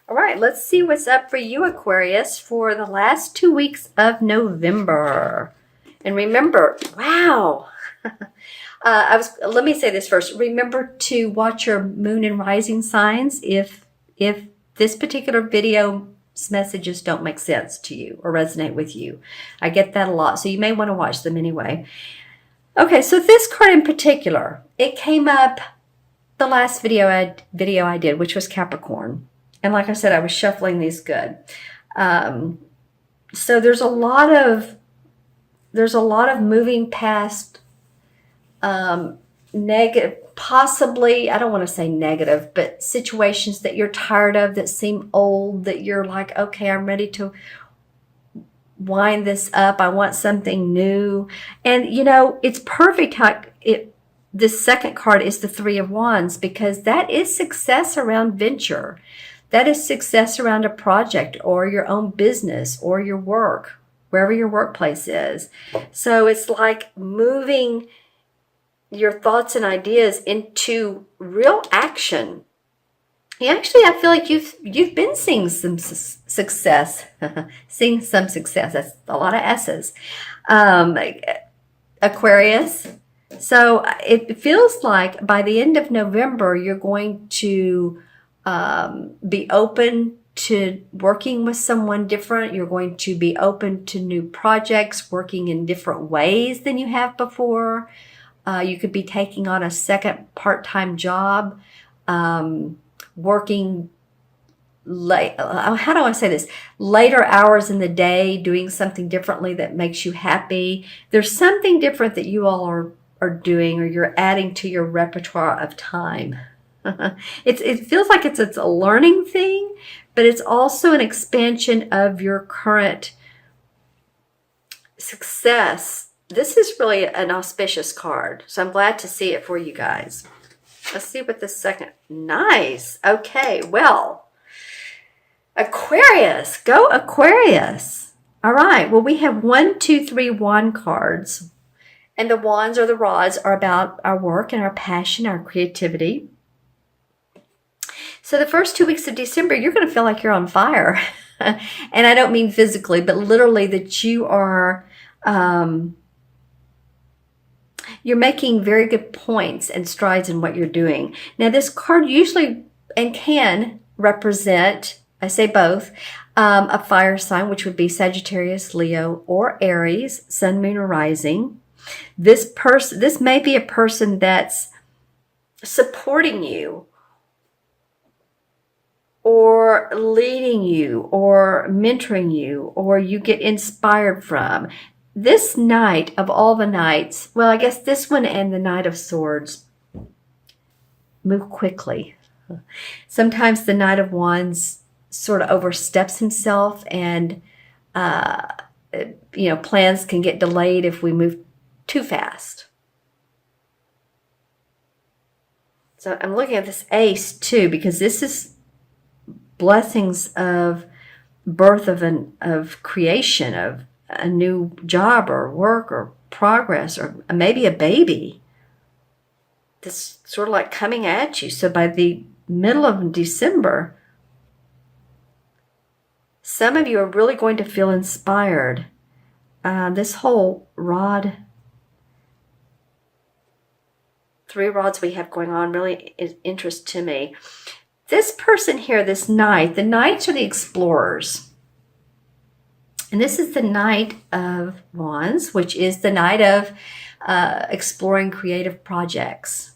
All right, let's see what's up for you, Aquarius, for the last 2 weeks of November. And remember, wow. Let me say this first. Remember to watch your moon and rising signs if this particular video's messages don't make sense to you or resonate with you. I get that a lot, so you may want to watch them anyway. Okay, so this card in particular, it came up the last video I did, which was Capricorn. And like I said, I was shuffling these good. So there's a lot of moving past negative, possibly, I don't want to say negative, but situations that you're tired of that seem old, that you're like, okay, I'm ready to wind this up. I want something new. And you know, it's perfect how this second card is the Three of Wands, because that is success around venture. That is success around a project or your own business or your work, wherever your workplace is. So it's like moving your thoughts and ideas into real action. Actually, I feel like you've been seeing some success. Seeing some success. That's a lot of S's. Aquarius. So it feels like by the end of November, you're going to be open to working with someone different. You're going to be open to new projects, working in different ways than you have before. You could be taking on a second part-time job, working late. How do I say this? Later hours in the day, doing something differently that makes you happy. There's something different that you all are doing, or you're adding to your repertoire of time. It feels like it's a learning thing, but it's also an expansion of your current success. This is really an auspicious card, so I'm glad to see it for you guys. Let's see what the second. Nice. Okay, well, Aquarius. Go Aquarius. All right. Well, we have 1, 2, 3 wand cards. And the wands or the rods are about our work and our passion, our creativity. So the first 2 weeks of December, you're going to feel like you're on fire. And I don't mean physically, but literally that you are... you're making very good points and strides in what you're doing. Now, this card usually and can represent, I say both, a fire sign, which would be Sagittarius, Leo, or Aries, Sun, Moon, or Rising. This may be a person that's supporting you, or leading you, or mentoring you, or you get inspired from. This night of all the nights, well, I guess this one and the Knight of Swords move quickly. Sometimes the Knight of Wands sort of oversteps himself, and plans can get delayed if we move too fast. So I'm looking at this Ace too, because this is blessings of birth of creation, of a new job or work or progress, or maybe a baby that's sort of like coming at you. So by the middle of December, some of you are really going to feel inspired. This whole rod, 3 rods we have going on, really is interest to me. This person here, this knight, the knights are the explorers. And this is the Knight of Wands, which is the night of exploring creative projects.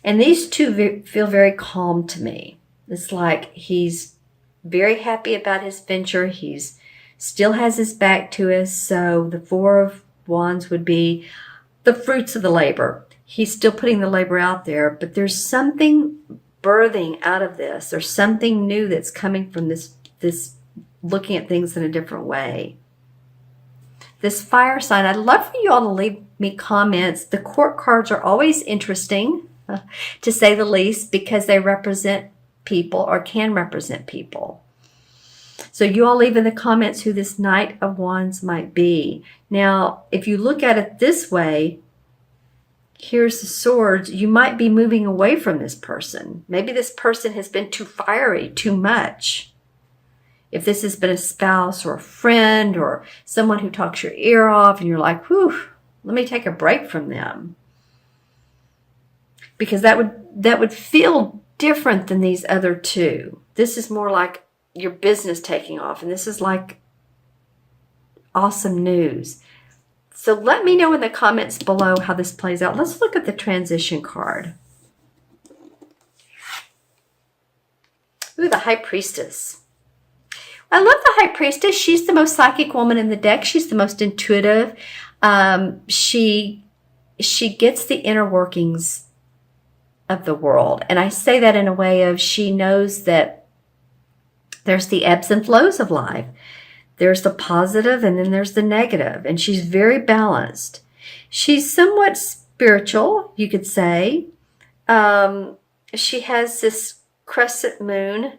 And these two feel very calm to me. It's like he's very happy about his venture. He's still has his back to us. So the 4 of Wands would be the fruits of the labor. He's still putting the labor out there, but there's something birthing out of this. There's something new that's coming from this looking at things in a different way. This fire sign, I'd love for you all to leave me comments. The court cards are always interesting, to say the least, because they represent people or can represent people. So you all leave in the comments who this Knight of Wands might be. Now, if you look at it this way, here's the swords. You might be moving away from this person. Maybe this person has been too fiery, too much. If this has been a spouse or a friend or someone who talks your ear off and you're like, whew, let me take a break from them. Because that would feel different than these other two. This is more like your business taking off, and this is like awesome news. So let me know in the comments below how this plays out. Let's look at the transition card. Ooh, the High Priestess. I love the High Priestess. She's the most psychic woman in the deck. She's the most intuitive. She gets the inner workings of the world. And I say that in a way of she knows that there's the ebbs and flows of life. There's the positive and then there's the negative. And she's very balanced. She's somewhat spiritual, you could say. She has this crescent moon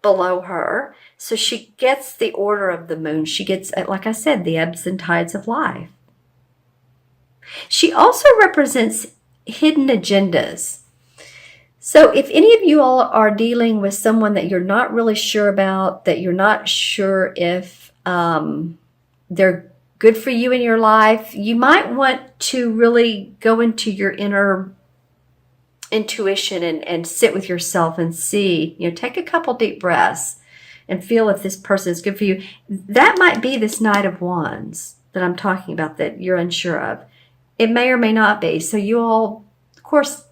below her. So she gets the order of the moon. She gets, like I said, the ebbs and tides of life. She also represents hidden agendas. So if any of you all are dealing with someone that you're not really sure about, that you're not sure if they're good for you in your life, you might want to really go into your inner intuition and sit with yourself and see, take a couple deep breaths and feel if this person is good for you. That might be this Knight of Wands that I'm talking about that you're unsure of. It may or may not be. So you all, of course,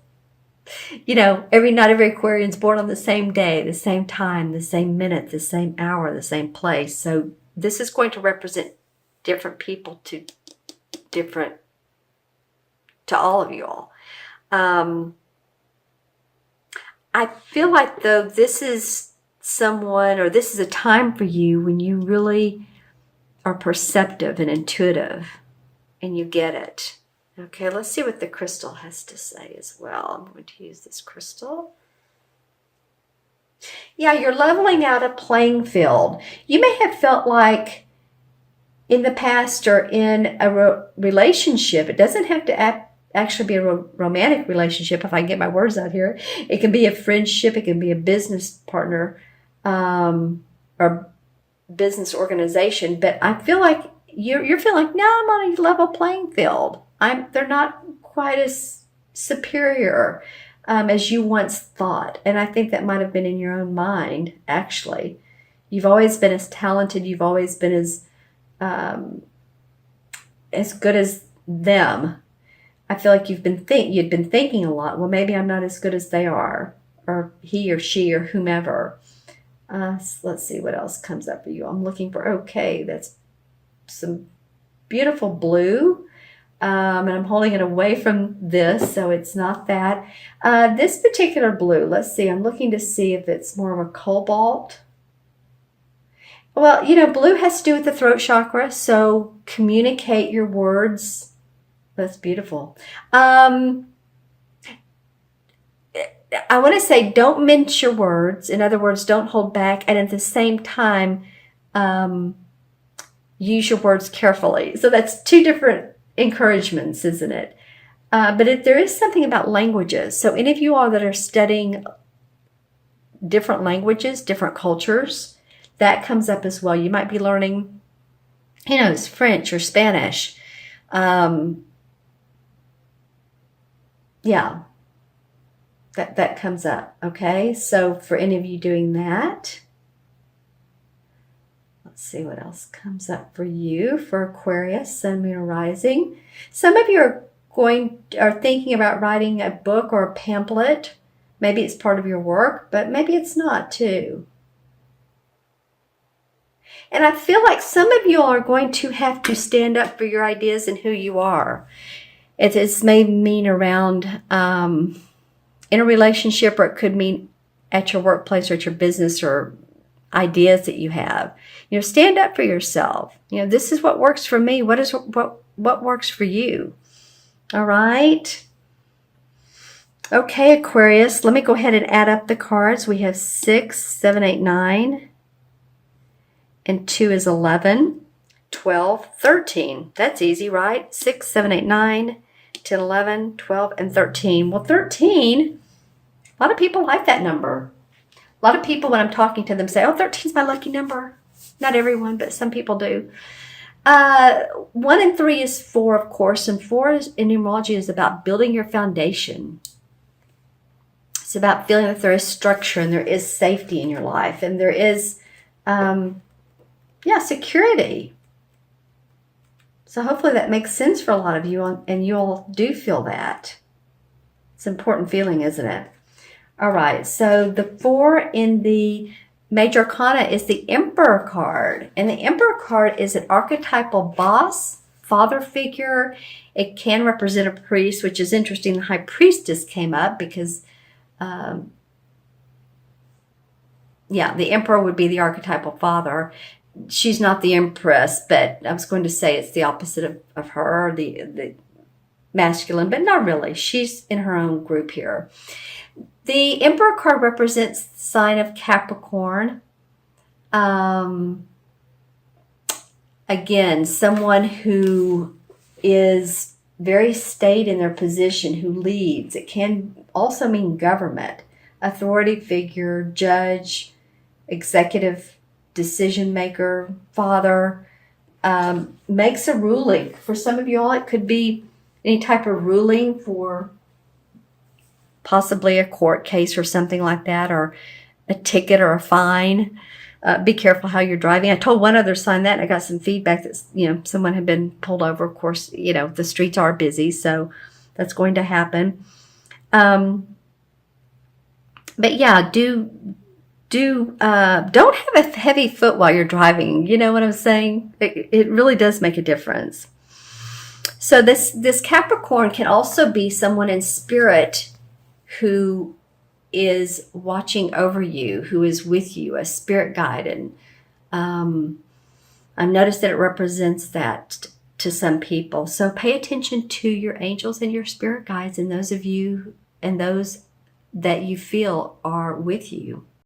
not every Aquarian's born on the same day, the same time, the same minute, the same hour, the same place. So this is going to represent different people to all of you all. I feel like, though, this is someone, or this is a time for you when you really are perceptive and intuitive and you get it. Okay, let's see what the crystal has to say as well. I'm going to use this crystal. Yeah, you're leveling out a playing field. You may have felt like in the past or in a relationship, it doesn't have to actually be a romantic relationship, if I can get my words out here. It can be a friendship, it can be a business partner, or business organization. But I feel like you're feeling like, now I'm on a level playing field. They're not quite as superior as you once thought. And I think that might have been in your own mind, actually. You've always been as talented. You've always been as good as them. I feel like you'd been thinking a lot. Well, maybe I'm not as good as they are, or he or she or whomever. Let's see what else comes up for you. I'm looking for, okay, that's some beautiful blue. And I'm holding it away from this, so it's not that. This particular blue, let's see, I'm looking to see if it's more of a cobalt. Well, blue has to do with the throat chakra, so communicate your words. That's beautiful. I want to say don't mince your words. In other words, don't hold back. And at the same time, use your words carefully. So that's two different encouragements, isn't it? But there is something about languages. So any of you all that are studying different languages, different cultures, that comes up as well. You might be learning, it's French or Spanish. Yeah, that comes up. Okay, so for any of you doing that, let's see what else comes up for you for Aquarius, Sun, Moon, or Rising. Some of you are thinking about writing a book or a pamphlet. Maybe it's part of your work, but maybe it's not too. And I feel like some of you are going to have to stand up for your ideas and who you are. It may mean around in a relationship, or it could mean at your workplace or at your business, or ideas that you have. Stand up for yourself. This is what works for me. What works for you? All right. Okay, Aquarius, let me go ahead and add up the cards. We have 6, 7, 8, 9, and 2 is 11, 12, 13. That's easy, right? 6, 7, 8, 9, 8, 10, 11, 12, and 13. Well, 13, a lot of people like that number. A lot of people, when I'm talking to them, say, oh, 13 is my lucky number. Not everyone, but some people do. 1 and 3 is 4, of course, and 4 in numerology is about building your foundation. It's about feeling that there is structure and there is safety in your life, and there is, security. So hopefully that makes sense for a lot of you, and you all do feel that. It's an important feeling, isn't it? All right, so the 4 in the Major Arcana is the Emperor card. And the Emperor card is an archetypal boss, father figure. It can represent a priest, which is interesting. The High Priestess came up because, the Emperor would be the archetypal father. She's not the Empress, but I was going to say it's the opposite of her, the masculine, but not really. She's in her own group here. The Emperor card represents the sign of Capricorn. Again, someone who is very staid in their position, who leads. It can also mean government, authority figure, judge, executive decision maker, father, makes a ruling. For some of you all, it could be any type of ruling for possibly a court case or something like that, or a ticket or a fine. Be careful how you're driving. I told one other sign that, and I got some feedback that, someone had been pulled over. Of course, the streets are busy, so that's going to happen. But yeah, don't have a heavy foot while you're driving. You know what I'm saying? It really does make a difference. So this Capricorn can also be someone in spirit who is watching over you, who is with you, a spirit guide. And I've noticed that it represents that to some people. So pay attention to your angels and your spirit guides, and those of you and those that you feel are with you.